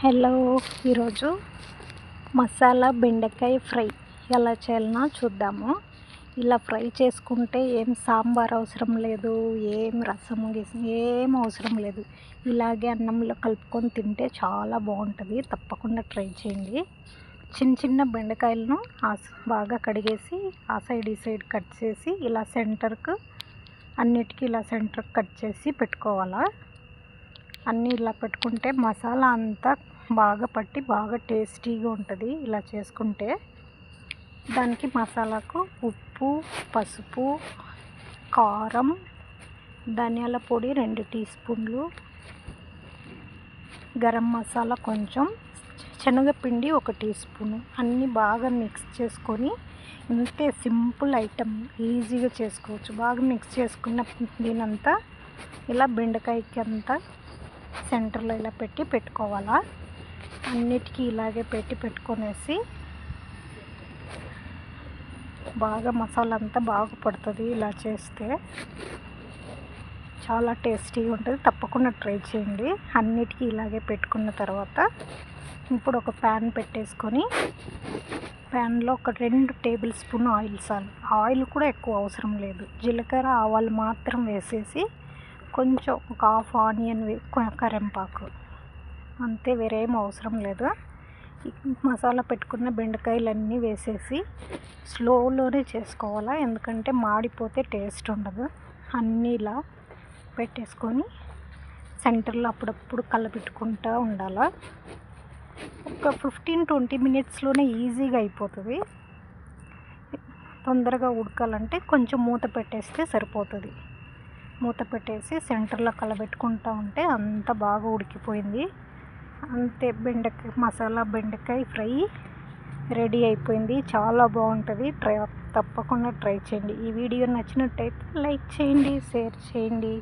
Hello, ఈరోజు మసాలా బెండకాయ fry ఎలా చేయాలనో చూద్దాము. ఇలా ఫ్రై చేసుకుంటే ఏం సాంబార్ అవసరం లేదు, ఏం రసం ఏం అవసరం లేదు. ఇలాగే అన్నంలో కలుపుకొని తింటే చాలా బాగుంటుంది. తప్పకుండా ట్రై చేయండి. చిన్న చిన్న బెండకాయలను బాగా కడిగేసి ఆ సైడ్ ఈ సైడ్ కట్ చేసి ఇలా సెంటర్కు అన్నిటికీ ఇలా సెంటర్కి కట్ చేసి పెట్టుకోవాలా. అన్నీ ఇలా పెట్టుకుంటే మసాలా అంతా బాగా పట్టి బాగా టేస్టీగా ఉంటుంది. ఇలా చేసుకుంటే దానికి మసాలాకు ఉప్పు, పసుపు, కారం, ధనియాల పొడి 2 టీ స్పూన్లు, గరం మసాలా కొంచెం, శనగపిండి 1 టీ స్పూను అన్నీ బాగా మిక్స్ చేసుకొని, ఇంతే సింపుల్ ఐటెం, ఈజీగా చేసుకోవచ్చు. బాగా మిక్స్ చేసుకున్న దీనంతా ఇలా బెండకాయకి అంతా సెంటర్లో ఇలా పెట్టుకోవాలా. అన్నిటికీ ఇలాగే పెట్టుకొనేసి బాగా మసాలా అంతా బాగా పడుతుంది. ఇలా చేస్తే చాలా టేస్టీగా ఉంటుంది. తప్పకుండా ట్రై చేయండి. అన్నిటికీ ఇలాగే పెట్టుకున్న తర్వాత ఇప్పుడు ఒక ప్యాన్ పెట్టేసుకొని ప్యాన్లో ఒక 2 టేబుల్ స్పూన్ ఆయిల్ చాలు. ఆయిల్ కూడా ఎక్కువ అవసరం లేదు. జీలకర్ర, ఆవాలు మాత్రం వేసేసి కొంచెం ఒక హాఫ్ ఆనియన్, కరివేపాకు అంతే, వేరేం అవసరం లేదు. మసాలా పెట్టుకున్న బెండకాయలన్నీ వేసేసి స్లోలోనే చేసుకోవాలా, ఎందుకంటే మాడిపోతే టేస్ట్ ఉండదు. అన్నీ ఇలా పెట్టేసుకొని సెంటర్లో అప్పుడప్పుడు కలపెట్టుకుంటూ ఉండాలా. ఒక 15-20 మినిట్స్లోనే ఈజీగా అయిపోతుంది. తొందరగా ఉడకాలంటే కొంచెం మూత పెట్టేస్తే సరిపోతుంది. మూత పెట్టేసి సెంటర్లో కలబెట్టుకుంటూ ఉంటే అంత బాగా ఉడికిపోయింది. అంతే, మసాలా బెండకాయ ఫ్రై రెడీ అయిపోయింది. చాలా బాగుంటుంది. తప్పకుండా ట్రై చేయండి. ఈ వీడియో నచ్చినట్టయితే లైక్ చేయండి, షేర్ చేయండి.